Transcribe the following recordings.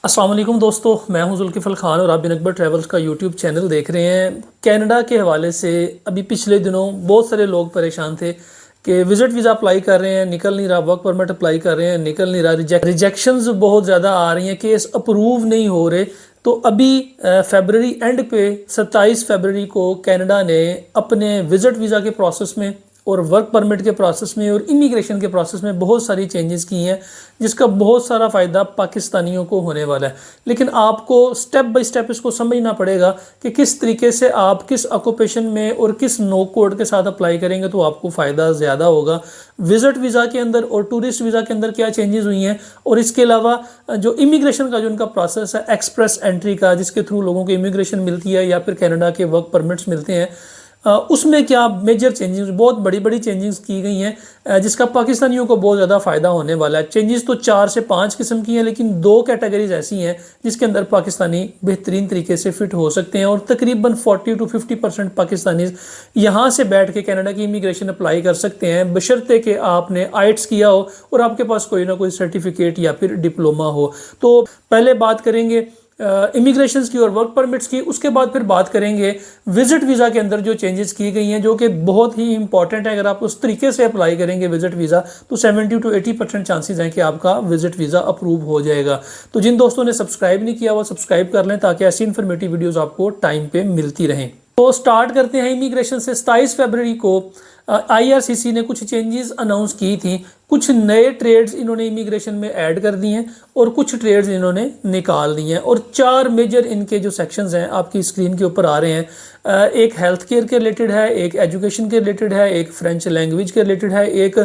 अस्सलाम वालेकुम दोस्तों, मैं हूं जुल्किफल खान और आप बिन अकबर ट्रैवल्स का यूट्यूब चैनल देख रहे हैं। कनाडा के हवाले से अभी पिछले दिनों बहुत सारे लोग परेशान थे कि विज़िट वीज़ा अप्लाई कर रहे हैं, निकल नहीं रहा, वर्क परमिट अप्लाई कर रहे हैं, निकल नहीं रहा, रिजेक्शंस बहुत ज़्यादा आ रही हैं, केस अप्रूव नहीं हो रहे। तो अभी फरवरी एंड पे 27 फरवरी को कनाडा ने अपने विज़िट वीज़ा के प्रोसेस में और वर्क परमिट के प्रोसेस में और इमिग्रेशन के प्रोसेस में बहुत सारी चेंजेस की हैं, जिसका बहुत सारा फ़ायदा पाकिस्तानियों को होने वाला है। लेकिन आपको स्टेप बाय स्टेप इसको समझना पड़ेगा कि किस तरीके से आप किस ऑक्यूपेशन में और किस नो कोड के साथ अप्लाई करेंगे तो आपको फ़ायदा ज़्यादा होगा। विज़िट वीज़ा के अंदर और टूरिस्ट वीज़ा के अंदर क्या चेंजेस हुई हैं, और इसके अलावा जो इमिग्रेशन का जो उनका प्रोसेस है एक्सप्रेस एंट्री का, जिसके थ्रू लोगों को इमिग्रेशन मिलती है या फिर कनाडा के वर्क परमिट्स मिलते हैं, उसमें क्या मेजर चेंजेस, बहुत बड़ी बड़ी चेंजेस की गई हैं, जिसका पाकिस्तानियों को बहुत ज़्यादा फ़ायदा होने वाला है। चेंजेस तो 4 से 5 किस्म की हैं, लेकिन 2 कैटेगरीज ऐसी हैं जिसके अंदर पाकिस्तानी बेहतरीन तरीके से फिट हो सकते हैं, और तकरीबन 40 to 50% पाकिस्तानी यहाँ से बैठ के कनाडा की इमिग्रेशन अप्लाई कर सकते हैं, बशर्ते कि आपने आइट्स किया हो और आपके पास कोई ना कोई सर्टिफिकेट या फिर डिप्लोमा हो। तो पहले बात करेंगे इमिग्रेशन की और वर्क परमिट्स की, उसके बाद फिर बात करेंगे विजिट वीज़ा के अंदर जो चेंजेस की गई हैं, जो कि बहुत ही इंपॉर्टेंट है। अगर आप उस तरीके से अप्लाई करेंगे विजिट वीज़ा तो 70 to 80% चांसेस हैं कि आपका विजिट वीज़ा अप्रूव हो जाएगा। तो जिन दोस्तों ने सब्सक्राइब नहीं किया वो सब्सक्राइब कर लें, ताकि ऐसी इन्फॉर्मेटिव वीडियोज़ आपको टाइम पर मिलती रहें। तो स्टार्ट करते हैं इमिग्रेशन से। 27 फरवरी को IRCC ने कुछ चेंजेस अनाउंस की थी। कुछ नए ट्रेड्स इन्होंने इमिग्रेशन में ऐड कर दिए हैं और कुछ ट्रेड्स इन्होंने निकाल दिए हैं, और 4 मेजर इनके जो सेक्शंस हैं आपकी स्क्रीन के ऊपर आ रहे हैं। एक हेल्थ केयर के रिलेटेड है, एक एजुकेशन के रिलेटेड है, एक फ्रेंच लैंग्वेज के रिलेटेड है, एक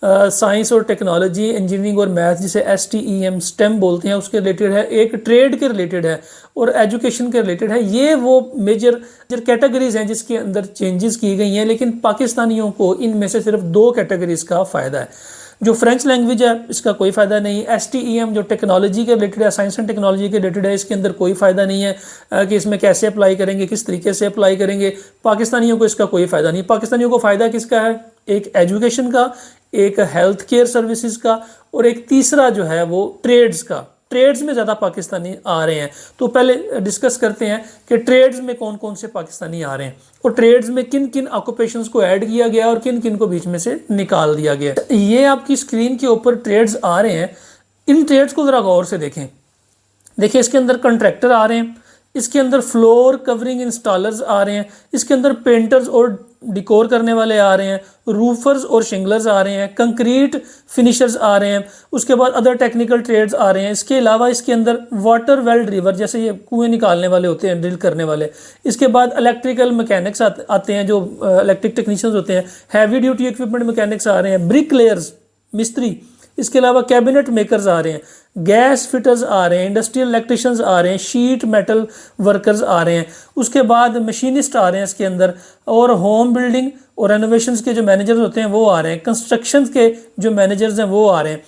साइंस और टेक्नोलॉजी, इंजीनियरिंग और मैथ जिसे STEM स्टेम बोलते हैं उसके रिलेटेड है, एक ट्रेड के रिलेटेड है और एजुकेशन के रिलेटेड है। ये वो मेजर कैटेगरीज हैं जिसके अंदर चेंजेस की गई हैं, लेकिन पाकिस्तानियों को इनमें से सिर्फ 2 कैटेगरीज का फ़ायदा है। जो फ्रेंच लैंग्वेज है इसका कोई फ़ायदा नहीं। STEM जो टेक्नोलॉजी के रिलेटेड है, साइंस एंड टेक्नोलॉजी के रिलेटेड है, इसके अंदर कोई फ़ायदा नहीं है कि इसमें कैसे अप्लाई करेंगे, किस तरीके से अप्लाई करेंगे। पाकिस्तानियों को इसका कोई फ़ायदा नहीं। पाकिस्तानियों को फ़ायदा किसका है? एक एजुकेशन का, एक हेल्थ केयर सर्विसेज का, और एक तीसरा जो है वो ट्रेड्स का। ट्रेड्स में ज़्यादा पाकिस्तानी आ रहे हैं। तो पहले डिस्कस करते हैं कि ट्रेड्स में कौन कौन से पाकिस्तानी आ रहे हैं और ट्रेड्स में किन किन ऑक्यूपेशंस को ऐड किया गया और किन किन को बीच में से निकाल दिया गया। ये आपकी स्क्रीन के ऊपर ट्रेड्स आ रहे हैं। इन ट्रेड्स को ज़रा गौर से देखें। देखिए, इसके अंदर कंट्रैक्टर आ रहे हैं, इसके अंदर फ्लोर कवरिंग इंस्टॉलर्स आ रहे हैं, इसके अंदर पेंटर्स और डिकोर करने वाले आ रहे हैं, रूफर्स और शिंगलर्स आ रहे हैं, कंक्रीट फिनिशर्स आ रहे हैं, उसके बाद अदर टेक्निकल ट्रेड्स आ रहे हैं। इसके अलावा इसके अंदर वाटर वेल ड्रिवर, जैसे ये कुएं निकालने वाले होते हैं, ड्रिल करने वाले। इसके बाद इलेक्ट्रिकल मैकेनिक्स आते हैं, जो इलेक्ट्रिक टेक्नीशियंस होते हैं। हैवी ड्यूटी इक्विपमेंट मैकेनिक्स आ रहे हैं, ब्रिक लेयर्स मिस्त्री। इसके अलावा कैबिनेट मेकर्स आ रहे हैं, गैस फिटर्स आ रहे हैं, इंडस्ट्रियल इलेक्ट्रिशियंस आ रहे हैं, शीट मेटल वर्कर्स आ रहे हैं। उसके बाद मशीनिस्ट आ रहे हैं इसके अंदर, और होम बिल्डिंग और रेनोवेशंस के जो मैनेजर्स होते हैं वो आ रहे हैं, कंस्ट्रक्शन के जो मैनेजर्स हैं वो आ रहे हैं,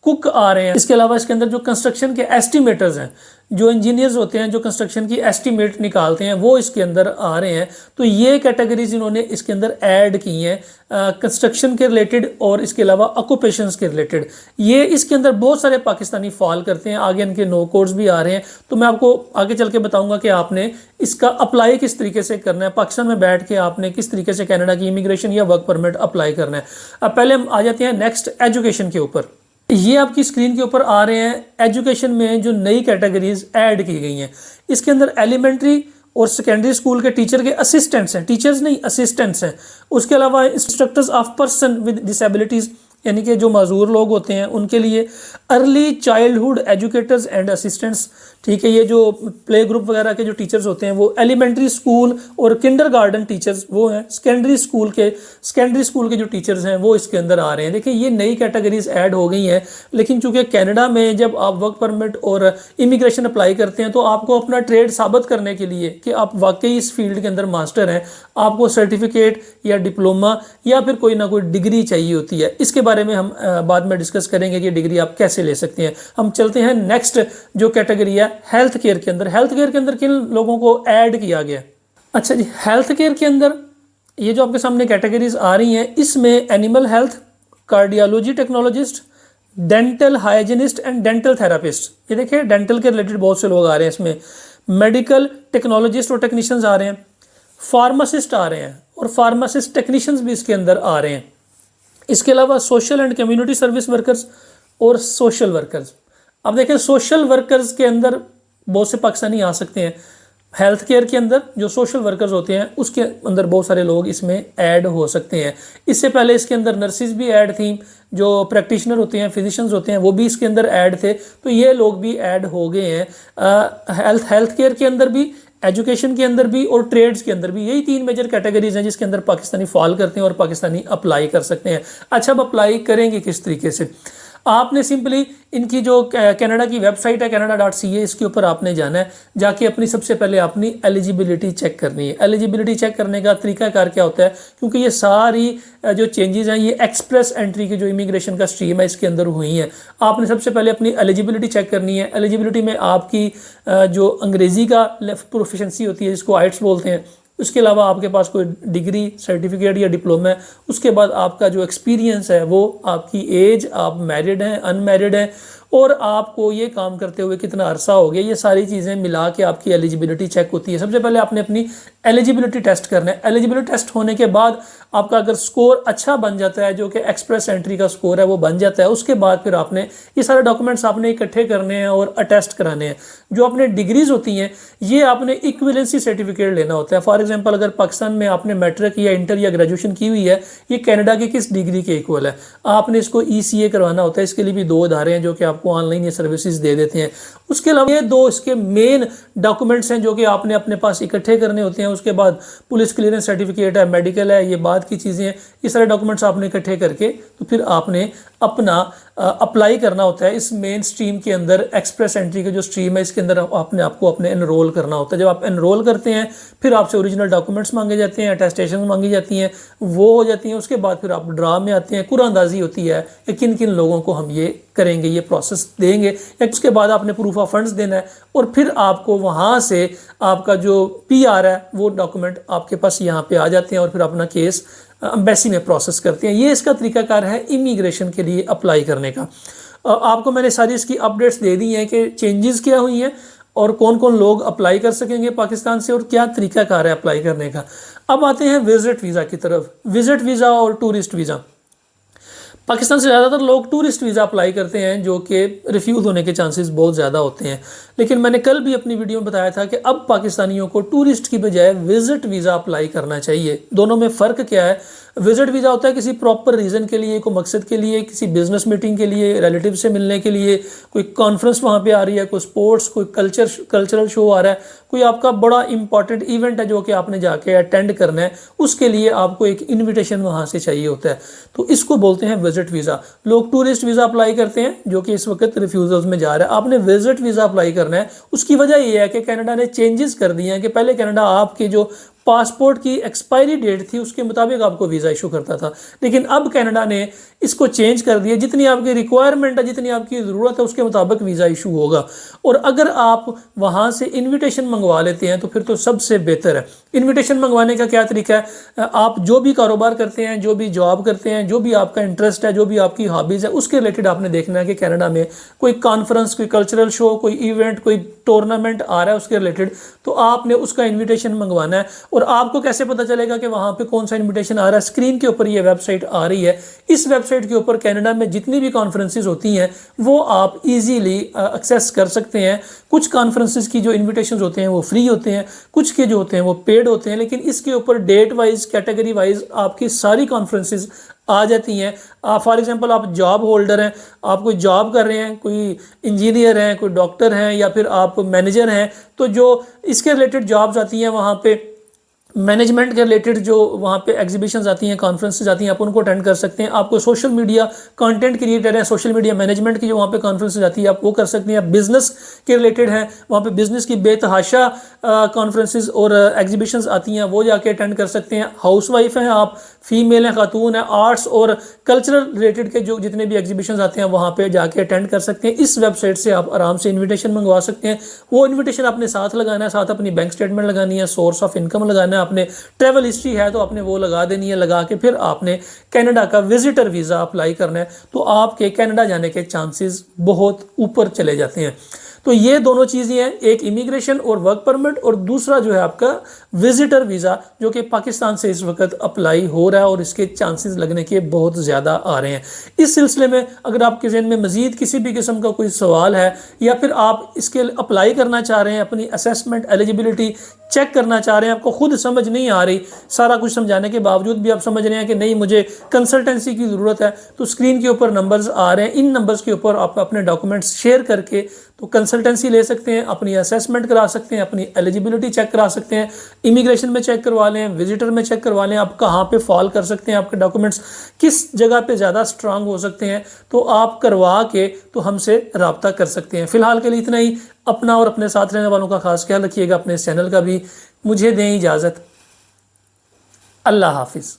कुक आ रहे हैं। इसके अलावा इसके अंदर जो कंस्ट्रक्शन के एस्टिमेटर्स हैं, जो इंजीनियर्स होते हैं जो कंस्ट्रक्शन की एस्टिमेट निकालते हैं, वो इसके अंदर आ रहे हैं। तो ये कैटेगरीज इन्होंने इसके अंदर ऐड की हैं कंस्ट्रक्शन के रिलेटेड और इसके अलावा ऑक्यूपेशंस के रिलेटेड। ये इसके अंदर बहुत सारे पाकिस्तानी फॉल करते हैं। आगे इनके नो कोड्स भी आ रहे हैं, तो मैं आपको आगे चल के बताऊंगा कि आपने इसका अप्लाई किस तरीके से करना है। पाकिस्तान में बैठ के आपने किस तरीके से कनाडा की इमिग्रेशन या वर्क परमिट अप्लाई करना है। अब पहले हम आ जाते हैं नेक्स्ट एजुकेशन के ऊपर। ये आपकी स्क्रीन के ऊपर आ रहे हैं एजुकेशन में जो नई कैटेगरीज ऐड की गई हैं। इसके अंदर एलिमेंट्री और सेकेंडरी स्कूल के टीचर के असिस्टेंट्स हैं, टीचर्स नहीं असिस्टेंट्स हैं। उसके अलावा instructors of person with disabilities, यानी कि जो माजूर लोग होते हैं उनके लिए। Early childhood educators and assistants, ठीक है। ये जो प्ले ग्रुप वगैरह के जो टीचर्स होते हैं वो एलिमेंट्री स्कूल और किंडरगार्टन टीचर्स वो हैं। सेकेंडरी स्कूल के जो टीचर्स हैं वो इसके अंदर आ रहे हैं। देखिए, ये नई कैटेगरीज ऐड हो गई हैं, लेकिन चूंकि कनाडा में जब आप वर्क परमिट और इमिग्रेशन अप्लाई करते हैं तो आपको अपना ट्रेड साबित करने के लिए कि आप वाकई इस फील्ड के अंदर मास्टर हैं, आपको सर्टिफिकेट या डिप्लोमा या फिर कोई ना कोई डिग्री चाहिए होती है। इसके बारे में हम बाद में डिस्कस करेंगे कि डिग्री आप कैसे ले सकते हैं। हम चलते हैं नेक्स्ट जो कैटेगरी है हेल्थ केयर के अंदर। हेल्थ केयर के अंदर किन लोगों को ऐड किया गया? अच्छा जी, हेल्थ केयर के अंदर ये जो आपके सामने कैटेगरीज आ रही हैं, इसमें animal health, cardiology technologist, dental hygienist and dental therapist, ये देखिए डेंटल के रिलेटेड बहुत से लोग आ रहे हैं इसमें, मेडिकल टेक्नोलॉजिस्ट और टेक्नीशियंस आ रहे हैं, फार्मासिस्ट आ रहे हैं और फार्मासिस्ट टेक्नीशियंस भी इसके अंदर आ रहे हैं। इसके अलावा social and community service workers और सोशल वर्कर्स। अब देखें सोशल वर्कर्स के अंदर बहुत से पाकिस्तानी आ सकते हैं, हेल्थ केयर के अंदर जो सोशल वर्कर्स होते हैं उसके अंदर बहुत सारे लोग इसमें ऐड हो सकते हैं। इससे पहले इसके अंदर नर्सिस भी ऐड थी, जो प्रैक्टिशनर होते हैं, फिजिशियंस होते हैं, वो भी इसके अंदर ऐड थे, तो ये लोग भी ऐड हो गए हैं। हेल्थ केयर के अंदर भी, एजुकेशन के अंदर भी और ट्रेड्स के अंदर भी, यही 3 मेजर कैटेगरीज हैं जिसके अंदर पाकिस्तानी फॉल करते हैं और पाकिस्तानी अप्लाई कर सकते हैं। अच्छा, अब अप्लाई करेंगे किस तरीके से? आपने सिंपली इनकी जो कनाडा की वेबसाइट है canada.ca, इसके ऊपर आपने जाना है, जाके अपनी सबसे पहले अपनी एलिजिबिलिटी चेक करनी है। एलिजिबिलिटी चेक करने का तरीकाकार क्या होता है, क्योंकि ये सारी जो चेंजेस हैं ये एक्सप्रेस एंट्री की जो इमिग्रेशन का स्ट्रीम है इसके अंदर हुई हैं। आपने सबसे पहले अपनी एलिजिबिलिटी चेक करनी है। एलिजिबिलिटी में आपकी जो अंग्रेज़ी का प्रोफिशेंसी होती है जिसको आइट्स बोलते हैं, उसके अलावा आपके पास कोई डिग्री, सर्टिफिकेट या डिप्लोमा है, उसके बाद आपका जो एक्सपीरियंस है वो, आपकी एज, आप मैरिड हैं, अनमैरिड हैं, और आपको ये काम करते हुए कितना अरसा हो गया, ये सारी चीज़ें मिला के आपकी एलिजिबिलिटी चेक होती है। सबसे पहले आपने अपनी एलिजिबिलिटी टेस्ट करना है। एलिजिबिलिटी टेस्ट होने के बाद आपका अगर स्कोर अच्छा बन जाता है, जो कि एक्सप्रेस एंट्री का स्कोर है वो बन जाता है, उसके बाद फिर आपने ये सारे डॉक्यूमेंट्स आपने इकट्ठे करने हैं और अटेस्ट कराने हैं। जो अपने डिग्रीज होती हैं ये आपने इक्विवेलेंसी सर्टिफिकेट लेना होता है। फॉर एग्जांपल अगर पाकिस्तान में आपने मैट्रिक या इंटर या ग्रेजुएशन की हुई है, ये कनाडा की किस डिग्री के इक्वल है, आपने इसको ECA करवाना होता है। इसके लिए भी 2 इदारे हैं जो कि आपको ऑनलाइन ये सर्विसेज दे देते हैं। उसके अलावा ये 2 इसके मेन डॉक्यूमेंट्स हैं जो कि आपने अपने पास इकट्ठे करने होते हैं। उसके बाद पुलिस क्लियरेंस सर्टिफिकेट है, मेडिकल है, ये बाद की चीज़ें हैं। ये सारे डॉक्यूमेंट्स आपने इकट्ठे करके तो फिर आपने अपना अप्लाई करना होता है इस मेन स्ट्रीम के अंदर। एक्सप्रेस एंट्री के जो स्ट्रीम है इसके अंदर आपको अपने एनरोल करना होता है। जब आप एनरोल करते हैं फिर आपसे ओरिजिनल डॉक्यूमेंट्स मांगे जाते हैं, अटेस्टेशन मांगी जाती हैं, वो हो जाती हैं। उसके बाद फिर आप ड्रा में आते हैं, कुरानंदाजी होती है कि किन किन लोगों को हम ये करेंगे, ये प्रोसेस देंगे। या उसके बाद आपने प्रूफ ऑफ फंड्स देना है और फिर आपको वहाँ से आपका जो PR है वो डॉक्यूमेंट आपके पास यहाँ पे आ जाते हैं और फिर अपना केस एम्बेसी में प्रोसेस करते हैं। ये इसका तरीकाकार है इमिग्रेशन के लिए अप्लाई करने का। आपको मैंने सारी इसकी अपडेट्स दे दी हैं कि चेंजेस क्या हुई हैं और कौन कौन लोग अप्लाई कर सकेंगे पाकिस्तान से और क्या तरीकाकार है अप्लाई करने का। अब आते हैं विजिट वीज़ा की तरफ। विजिट वीज़ा और टूरिस्ट वीज़ा, पाकिस्तान से ज़्यादातर लोग टूरिस्ट वीज़ा अप्लाई करते हैं जो कि रिफ्यूज़ होने के चांसेस बहुत ज़्यादा होते हैं। लेकिन मैंने कल भी अपनी वीडियो में बताया था कि अब पाकिस्तानियों को टूरिस्ट की बजाय विज़िट वीज़ा अप्लाई करना चाहिए। दोनों में फ़र्क क्या है? विज़िट वीज़ा होता है किसी प्रॉपर रीज़न के लिए, कोई मकसद के लिए, किसी बिजनेस मीटिंग के लिए, रिलेटिव से मिलने के लिए, कोई कॉन्फ्रेंस वहाँ पे आ रही है, कोई स्पोर्ट्स, कोई कल्चरल शो आ रहा है, कोई आपका बड़ा इंपॉर्टेंट इवेंट है जो कि आपने जाके अटेंड करना है, उसके लिए आपको एक इन्विटेशन वहाँ से चाहिए होता है। तो इसको बोलते हैं विज़िट वीज़ा। लोग टूरिस्ट वीज़ा अप्लाई करते हैं जो कि इस वक्त रिफ्यूज़ल्स में जा रहा है। आपने विज़िट वीज़ा अप्लाई करना है। उसकी वजह यह है कि कनाडा ने चेंजेस कर दिए हैं कि पहले कनाडा आपके जो पासपोर्ट की एक्सपायरी डेट थी उसके मुताबिक आपको वीज़ा इशू करता था, लेकिन अब कनाडा ने इसको चेंज कर दिया। जितनी आपकी रिक्वायरमेंट है, जितनी आपकी ज़रूरत है उसके मुताबिक वीज़ा इशू होगा। और अगर आप वहाँ से इन्विटेशन मंगवा लेते हैं तो फिर तो सबसे बेहतर है। इन्विटेशन मंगवाने का क्या तरीका है? आप जो भी कारोबार करते हैं, जो भी जॉब करते हैं, जो भी आपका इंटरेस्ट है, जो भी आपकी हॉबीज़ है, उसके रिलेटेड आपने देखना है कि कनाडा में कोई कॉन्फ्रेंस, कोई कल्चरल शो, कोई इवेंट, कोई टूर्नामेंट आ रहा है उसके रिलेटेड, तो आपने उसका इन्विटेशन मंगवाना है। और आपको कैसे पता चलेगा कि वहाँ पे कौन सा इन्विटेशन आ रहा है? स्क्रीन के ऊपर ये वेबसाइट आ रही है। इस वेबसाइट के ऊपर कनाडा में जितनी भी कॉन्फ्रेंसेस होती हैं वो आप इजीली एक्सेस कर सकते हैं। कुछ कॉन्फ्रेंसेस की जो इन्विटेशंस होते हैं वो फ्री होते हैं, कुछ के जो होते हैं वो पेड होते हैं, लेकिन इसके ऊपर डेट वाइज, कैटेगरी वाइज आपकी सारी कॉन्फ्रेंसेस आ जाती हैं। फॉर एग्जांपल आप जॉब होल्डर हैं, आप कोई जॉब कर रहे हैं, कोई इंजीनियर हैं, कोई डॉक्टर हैं, या फिर आप मैनेजर हैं, तो जो इसके रिलेटेड जॉब्स आती हैं वहाँ पे मैनेजमेंट के रिलेटेड जो वहाँ पे एग्जीबिशंस आती हैं, कॉन्फ्रेंसेस आती हैं, आप उनको अटेंड कर सकते हैं। आपको सोशल मीडिया कंटेंट क्रिएटर है, सोशल मीडिया मैनेजमेंट की जो वहाँ पे कॉन्फ्रेंसेस आती है आप वो कर सकते हैं। बिजनेस के रिलेटेड हैं, वहाँ पे बिजनेस की बेतहाशा कॉन्फ्रेंसेस और एग्जीबिशंस आती हैं, वो जाके अटेंड कर सकते हैं। हाउसवाइफ हैं आप, फीमेल हैं, खातून हैं, आर्ट्स और कल्चरल रिलेटेड के जो जितने भी एग्जीबिशंस आते हैं वहाँ पे जाके अटेंड कर सकते हैं। इस वेबसाइट से आप आराम से इन्विटेशन मंगवा सकते हैं। वो इन्विटेशन आपने साथ लगाना है, साथ अपनी बैंक स्टेटमेंट लगानी है, सोर्स ऑफ इनकम लगाना है आपने ट्रैवल हिस्ट्री है तो आपने वो लगा देनी है, लगा के फिर आपने कनाडा का विजिटर वीज़ा अप्लाई करना है, तो आपके कनाडा जाने के चांसेस बहुत ऊपर चले जाते हैं। तो ये दोनों चीज़ें हैं, एक इमिग्रेशन और वर्क परमिट, और दूसरा जो है आपका विजिटर वीज़ा, जो कि पाकिस्तान से इस वक्त अप्लाई हो रहा है और इसके चांसेस लगने के बहुत ज़्यादा आ रहे हैं। इस सिलसिले में अगर आपके जहन में मज़ीद किसी भी किस्म का कोई सवाल है, या फिर आप इसके अप्लाई करना चाह रहे हैं, अपनी असेसमेंट एलिजिबिलिटी चेक करना चाह रहे हैं, आपको खुद समझ नहीं आ रही, सारा कुछ समझाने के बावजूद भी आप समझ रहे हैं कि नहीं मुझे कंसल्टेंसी की ज़रूरत है, तो स्क्रीन के ऊपर नंबर्स आ रहे हैं, इन नंबर्स के ऊपर आप अपने डॉक्यूमेंट्स शेयर करके तो कंसल्टेंसी ले सकते हैं, अपनी असेसमेंट करा सकते हैं, अपनी एलिजिबिलिटी चेक करा सकते हैं, इमिग्रेशन में चेक करवा लें, विजिटर में चेक करवा लें, आप कहाँ पे फॉल कर सकते हैं, आपके डॉक्यूमेंट्स किस जगह पे ज़्यादा स्ट्रांग हो सकते हैं, तो आप करवा के तो हमसे रब्ता कर सकते हैं। फ़िलहाल के लिए इतना ही। अपना और अपने साथ रहने वालों का खास ख्याल रखिएगा, अपने इस चैनल का भी। मुझे दें इजाज़त। अल्लाह हाफिज़।